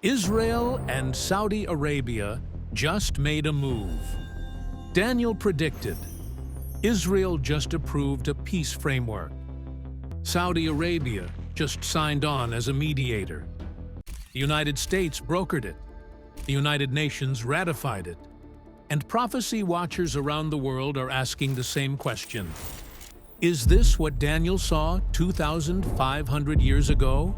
Israel and Saudi Arabia just made a move. Daniel predicted. Israel just approved a peace framework. Saudi Arabia just signed on as a mediator. The United States brokered it. The United Nations ratified it. And prophecy watchers around the world are asking the same question. Is this what Daniel saw 2,500 years ago?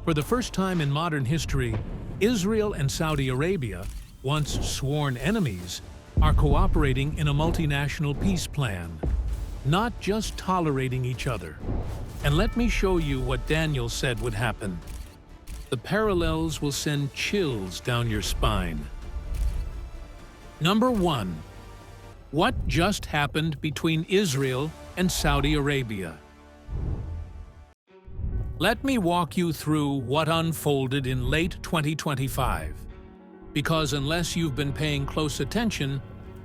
For the first time in modern history, Israel and Saudi Arabia, once sworn enemies, are cooperating in a multinational peace plan, not just tolerating each other. And let me show you what Daniel said would happen. The parallels will send chills down your spine. Number 1. What just happened between Israel and Saudi Arabia? Let me walk you through what unfolded in late 2025. Because unless you've been paying close attention,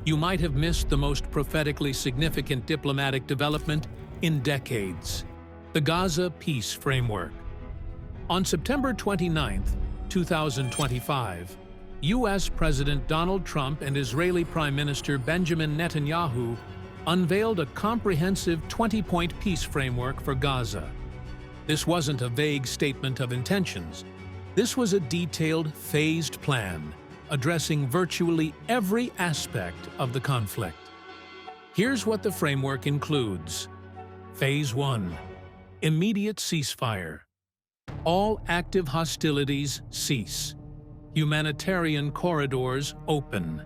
you might have missed the most prophetically significant diplomatic development in decades: the Gaza Peace Framework. On September 29, 2025, U.S. President Donald Trump and Israeli Prime Minister Benjamin Netanyahu unveiled a comprehensive 20-point peace framework for Gaza. This wasn't a vague statement of intentions. This was a detailed, phased plan, addressing virtually every aspect of the conflict. Here's what the framework includes. Phase 1. Immediate ceasefire. All active hostilities cease. Humanitarian corridors open.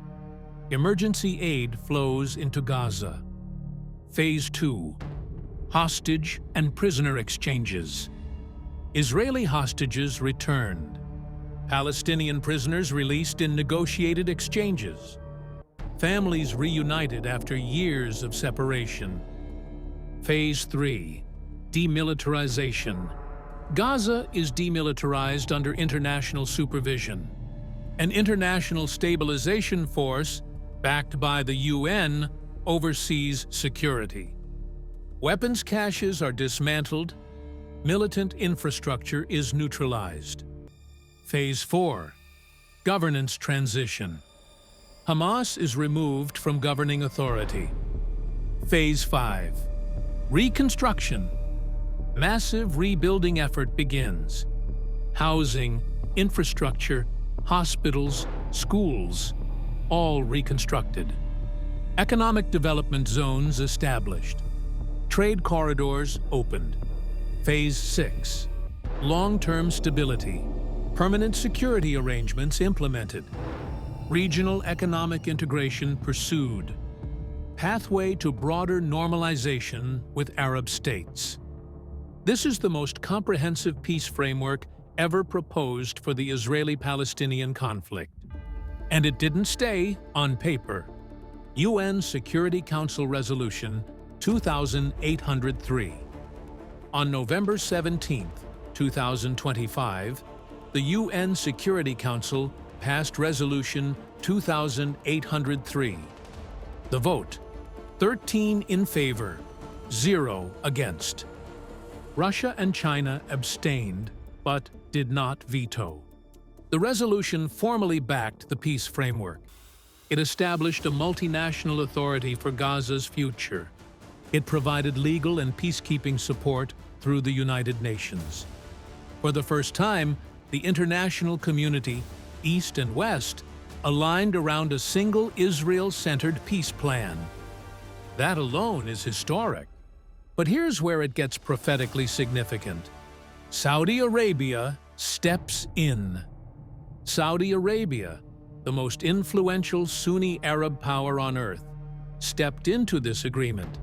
Emergency aid flows into Gaza. Phase 2. Hostage and prisoner exchanges. Israeli hostages returned. Palestinian prisoners released in negotiated exchanges. Families reunited after years of separation. Phase 3. Demilitarization. Gaza is demilitarized under international supervision. An international stabilization force, backed by the UN, oversees security. Weapons caches are dismantled. Militant infrastructure is neutralized. Phase 4. Governance transition. Hamas is removed from governing authority. Phase 5. Reconstruction. Massive rebuilding effort begins. Housing, infrastructure, hospitals, schools, all reconstructed. Economic development zones established. Trade corridors opened. Phase 6. Long-term stability. Permanent security arrangements implemented. Regional economic integration pursued. Pathway to broader normalization with Arab states. This is the most comprehensive peace framework ever proposed for the Israeli-Palestinian conflict. And it didn't stay on paper. UN Security Council Resolution 2803. On November 17, 2025, the UN Security Council passed Resolution 2803. The vote: 13 in favor, 0 against. Russia and China abstained, but did not veto. The resolution formally backed the peace framework. It established a multinational authority for Gaza's future. It provided legal and peacekeeping support through the United Nations. For the first time, the international community, East and West, aligned around a single Israel-centered peace plan. That alone is historic. But here's where it gets prophetically significant. Saudi Arabia steps in. Saudi Arabia, the most influential Sunni Arab power on earth, stepped into this agreement.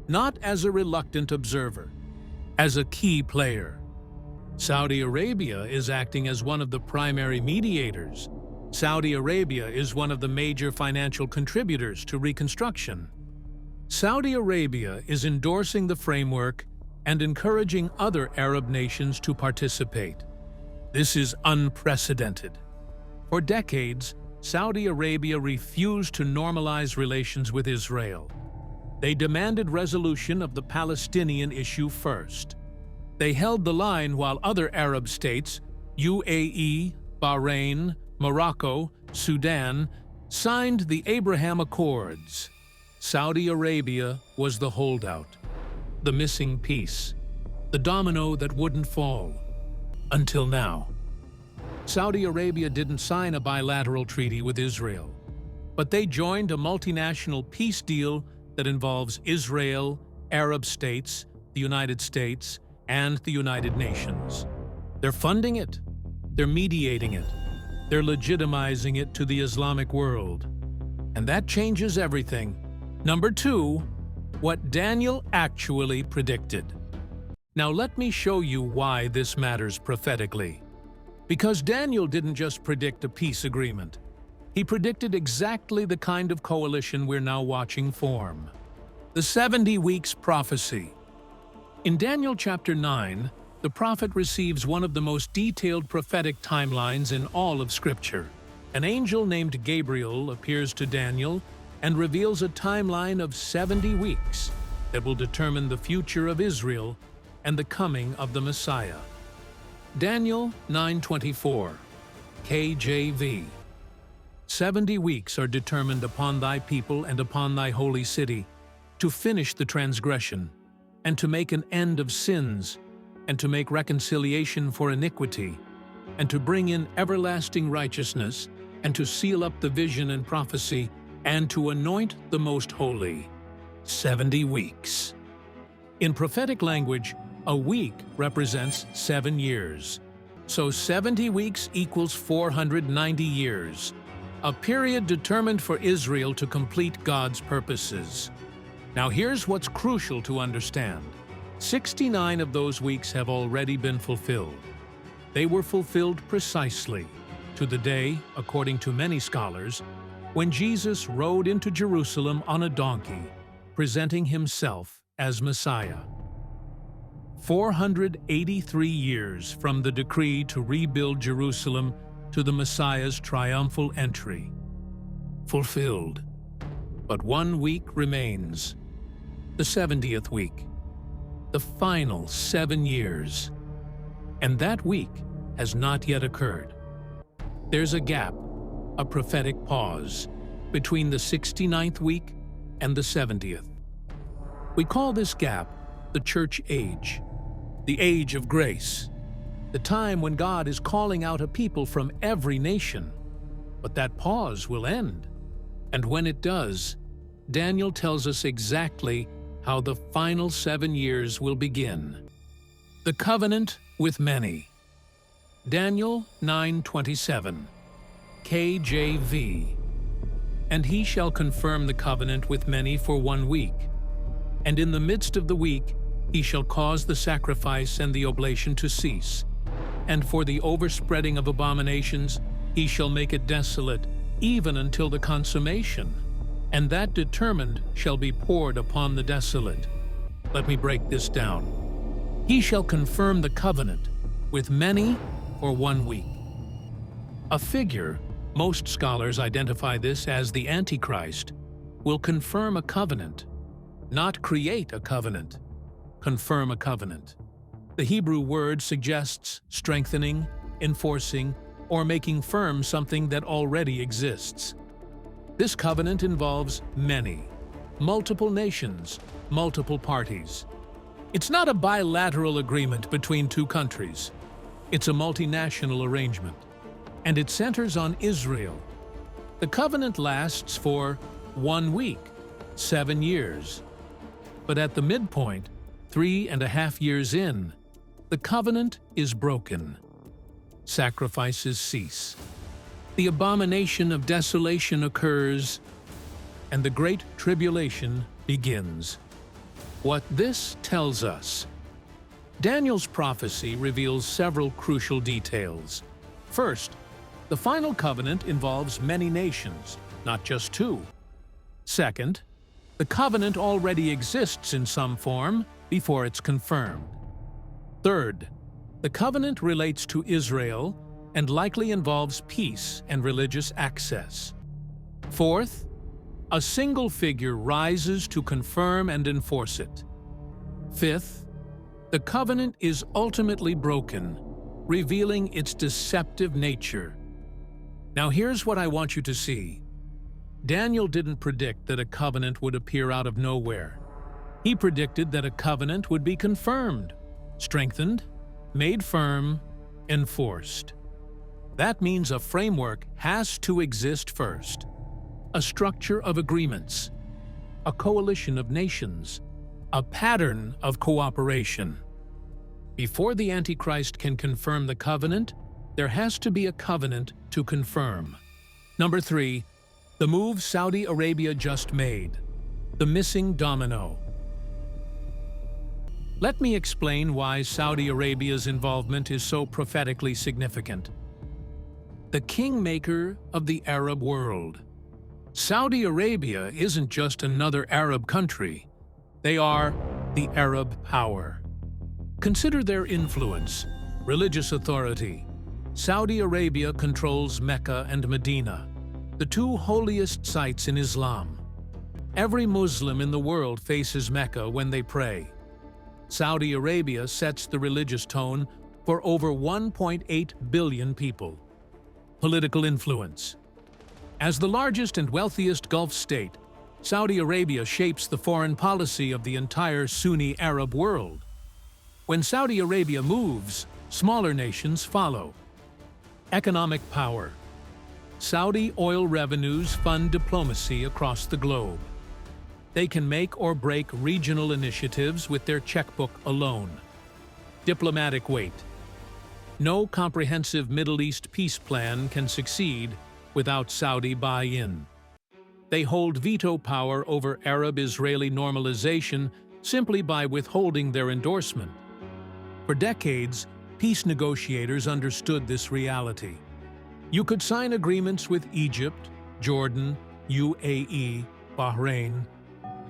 Not as a reluctant observer, as a key player. Saudi Arabia is acting as one of the primary mediators. Saudi Arabia is one of the major financial contributors to reconstruction. Saudi Arabia is endorsing the framework and encouraging other Arab nations to participate. This is unprecedented. For decades, Saudi Arabia refused to normalize relations with Israel. They demanded resolution of the Palestinian issue first. They held the line while other Arab states, UAE, Bahrain, Morocco, Sudan signed the Abraham Accords. Saudi Arabia was the holdout, the missing piece, the domino that wouldn't fall. Until now. Saudi Arabia didn't sign a bilateral treaty with Israel, but they joined a multinational peace deal that involves Israel, Arab states, the United States, and the United Nations. They're funding it. They're mediating it. They're legitimizing it to the Islamic world. And that changes everything. Number 2, what Daniel actually predicted. Now let me show you why this matters prophetically. Because Daniel didn't just predict a peace agreement. He predicted exactly the kind of coalition we're now watching form. The 70 weeks prophecy. In Daniel chapter 9, the prophet receives one of the most detailed prophetic timelines in all of Scripture. An angel named Gabriel appears to Daniel and reveals a timeline of 70 weeks that will determine the future of Israel and the coming of the Messiah. Daniel 9:24, KJV. 70 weeks are determined upon thy people and upon thy holy city, to finish the transgression, and to make an end of sins, and to make reconciliation for iniquity, and to bring in everlasting righteousness, and to seal up the vision and prophecy, and to anoint the most holy. 70 weeks. In prophetic language, a week represents 7 years. So 70 weeks equals 490 years, a period determined for Israel to complete God's purposes. Now here's what's crucial to understand. 69 of those weeks have already been fulfilled. They were fulfilled precisely to the day, according to many scholars, when Jesus rode into Jerusalem on a donkey, presenting himself as Messiah. 483 years from the decree to rebuild Jerusalem to the Messiah's triumphal entry. Fulfilled. But 1 week remains. The 70th week. The final 7 years. And that week has not yet occurred. There's a gap, a prophetic pause, between the 69th week and the 70th. We call this gap the church age, the age of grace, the time when God is calling out a people from every nation. But that pause will end. And when it does, Daniel tells us exactly how the final 7 years will begin. The covenant with many. Daniel 9:27, KJV. And he shall confirm the covenant with many for 1 week. And in the midst of the week, he shall cause the sacrifice and the oblation to cease. And for the overspreading of abominations, he shall make it desolate, even until the consummation. And that determined shall be poured upon the desolate. Let me break this down. He shall confirm the covenant with many for 1 week. A figure, most scholars identify this as the Antichrist, will confirm a covenant, not create a covenant. Confirm a covenant. The Hebrew word suggests strengthening, enforcing, or making firm something that already exists. This covenant involves many, multiple nations, multiple parties. It's not a bilateral agreement between 2 countries. It's a multinational arrangement, and it centers on Israel. The covenant lasts for 1 week, 7 years. But at the midpoint, 3.5 years in, the covenant is broken. Sacrifices cease. The abomination of desolation occurs, and the great tribulation begins. What this tells us. Daniel's prophecy reveals several crucial details. First, the final covenant involves many nations, not just 2. Second, the covenant already exists in some form before it's confirmed. Third, the covenant relates to Israel and likely involves peace and religious access. Fourth, a single figure rises to confirm and enforce it. Fifth, the covenant is ultimately broken, revealing its deceptive nature. Now here's what I want you to see. Daniel didn't predict that a covenant would appear out of nowhere. He predicted that a covenant would be confirmed, strengthened, made firm, enforced. That means a framework has to exist first. A structure of agreements, a coalition of nations, a pattern of cooperation. Before the Antichrist can confirm the covenant, there has to be a covenant to confirm. Number 3, the move Saudi Arabia just made, the missing domino. Let me explain why Saudi Arabia's involvement is so prophetically significant. The kingmaker of the Arab world. Saudi Arabia isn't just another Arab country. They are the Arab power. Consider their influence, religious authority. Saudi Arabia controls Mecca and Medina, the two holiest sites in Islam. Every Muslim in the world faces Mecca when they pray. Saudi Arabia sets the religious tone for over 1.8 billion people. Political influence. As the largest and wealthiest Gulf state, Saudi Arabia shapes the foreign policy of the entire Sunni Arab world. When Saudi Arabia moves, smaller nations follow. Economic power. Saudi oil revenues fund diplomacy across the globe. They can make or break regional initiatives with their checkbook alone. Diplomatic weight. No comprehensive Middle East peace plan can succeed without Saudi buy-in. They hold veto power over Arab-Israeli normalization simply by withholding their endorsement. For decades, peace negotiators understood this reality. You could sign agreements with Egypt, Jordan, UAE, Bahrain,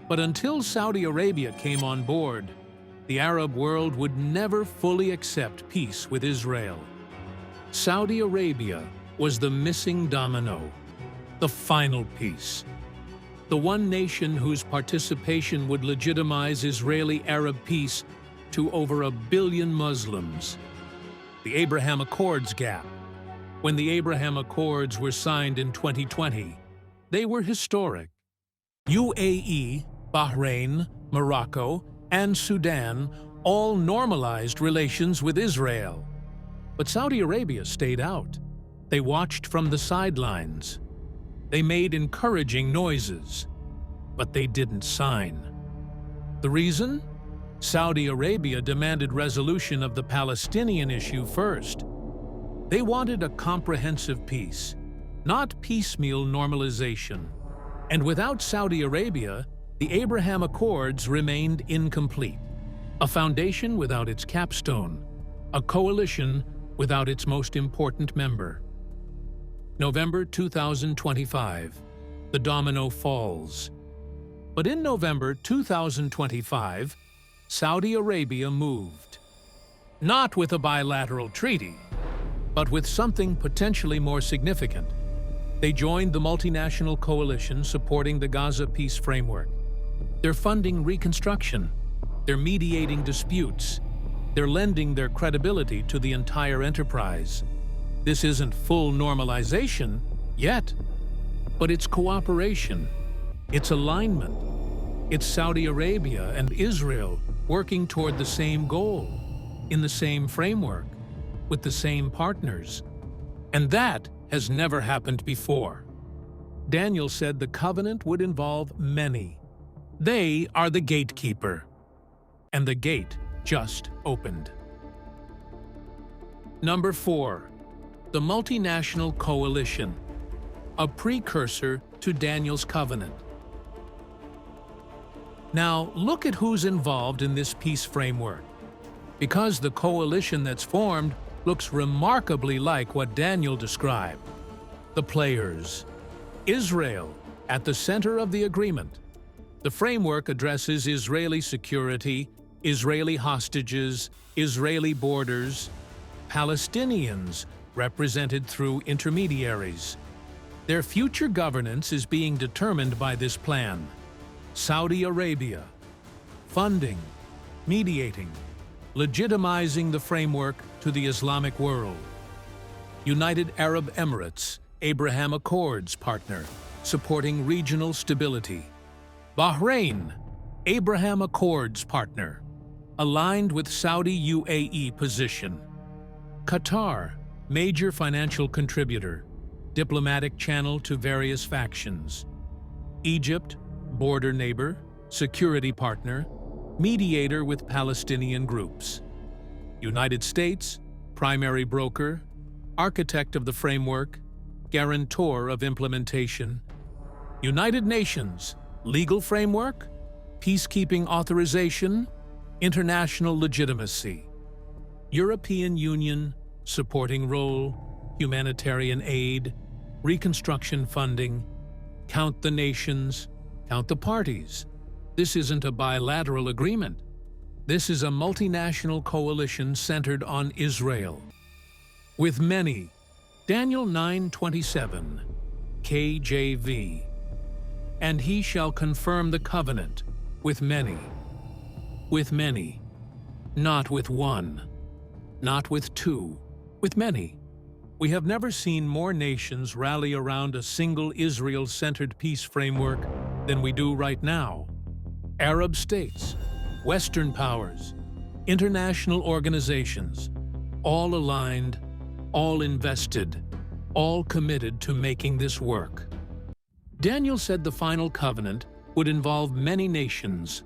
but until Saudi Arabia came on board, the Arab world would never fully accept peace with Israel. Saudi Arabia was the missing domino, the final piece. The one nation whose participation would legitimize Israeli-Arab peace to over 1 billion Muslims. The Abraham Accords gap. When the Abraham Accords were signed in 2020, they were historic. UAE, Bahrain, Morocco, and Sudan all normalized relations with Israel. But Saudi Arabia stayed out. They watched from the sidelines. They made encouraging noises, but they didn't sign. The reason? Saudi Arabia demanded resolution of the Palestinian issue first. They wanted a comprehensive peace, not piecemeal normalization. And without Saudi Arabia, the Abraham Accords remained incomplete. A foundation without its capstone, a coalition without its most important member. November 2025, the domino falls. But in November 2025, Saudi Arabia moved. Not with a bilateral treaty, but with something potentially more significant. They joined the multinational coalition supporting the Gaza peace framework. They're funding reconstruction. They're mediating disputes. They're lending their credibility to the entire enterprise. This isn't full normalization yet, but it's cooperation. It's alignment. It's Saudi Arabia and Israel working toward the same goal, in the same framework, with the same partners. And that has never happened before. Daniel said the covenant would involve many. They are the gatekeeper. And the gate just opened. Number 4. The multinational coalition, a precursor to Daniel's covenant. Now, look at who's involved in this peace framework. Because the coalition that's formed looks remarkably like what Daniel described. The players. Israel, at the center of the agreement. The framework addresses Israeli security, Israeli hostages, Israeli borders, Palestinians, represented through intermediaries. Their future governance is being determined by this plan. Saudi Arabia, funding, mediating, legitimizing the framework to the Islamic world. United Arab Emirates, Abraham Accords partner, supporting regional stability. Bahrain, Abraham Accords partner, aligned with Saudi UAE position. Qatar, major financial contributor, diplomatic channel to various factions. Egypt, border neighbor, security partner, mediator with Palestinian groups. United States, primary broker, architect of the framework, guarantor of implementation. United Nations, legal framework, peacekeeping authorization, international legitimacy. European Union, supporting role, humanitarian aid, reconstruction funding. Count the nations, count the parties. This isn't a bilateral agreement. This is a multinational coalition centered on Israel. With many, Daniel 9:27, KJV. And he shall confirm the covenant with many, not with one, not with two, with many. We have never seen more nations rally around a single Israel-centered peace framework than we do right now. Arab states, Western powers, international organizations, all aligned, all invested, all committed to making this work. Daniel said the final covenant would involve many nations.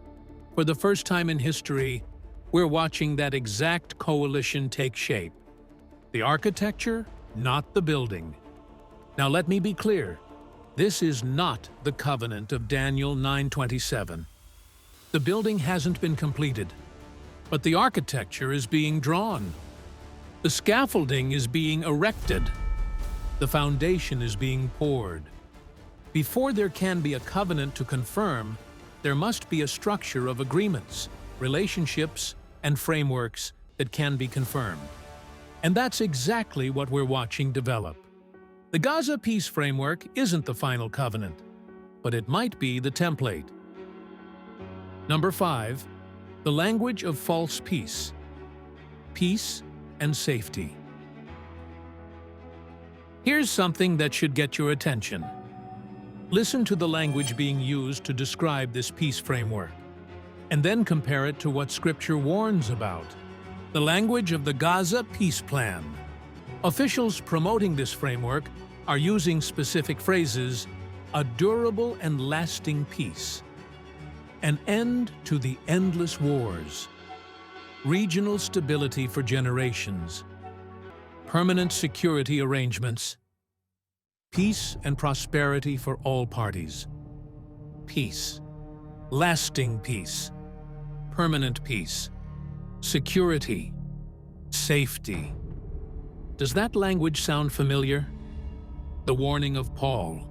For the first time in history, we're watching that exact coalition take shape. The architecture, not the building. Now let me be clear, this is not the covenant of Daniel 9:27. The building hasn't been completed, but the architecture is being drawn. The scaffolding is being erected. The foundation is being poured. Before there can be a covenant to confirm, there must be a structure of agreements, relationships, and frameworks that can be confirmed. And that's exactly what we're watching develop. The Gaza peace framework isn't the final covenant, but it might be the template. Number 5, the language of false peace. Peace and safety. Here's something that should get your attention. Listen to the language being used to describe this peace framework, and then compare it to what Scripture warns about. The language of the Gaza peace plan. Officials promoting this framework are using specific phrases: a durable and lasting peace, an end to the endless wars, regional stability for generations, permanent security arrangements, peace and prosperity for all parties. Peace, lasting peace, permanent peace, security, safety. Does that language sound familiar? The warning of Paul.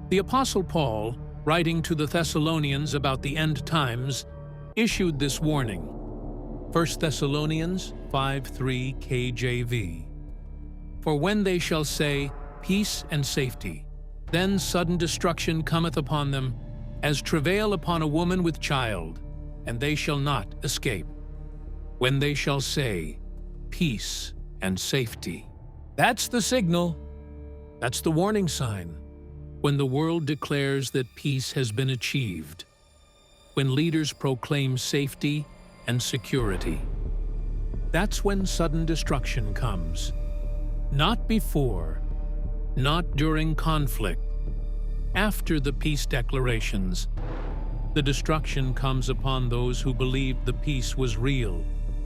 The Apostle Paul, writing to the Thessalonians about the end times, issued this warning. 1 Thessalonians 5:3 KJV. For when they shall say, peace and safety, then sudden destruction cometh upon them, as travail upon a woman with child, and they shall not escape. When they shall say, peace and safety. That's the signal. That's the warning sign. When the world declares that peace has been achieved. When leaders proclaim safety and security. That's when sudden destruction comes. Not before, not during conflict. After the peace declarations, the destruction comes upon those who believed the peace was real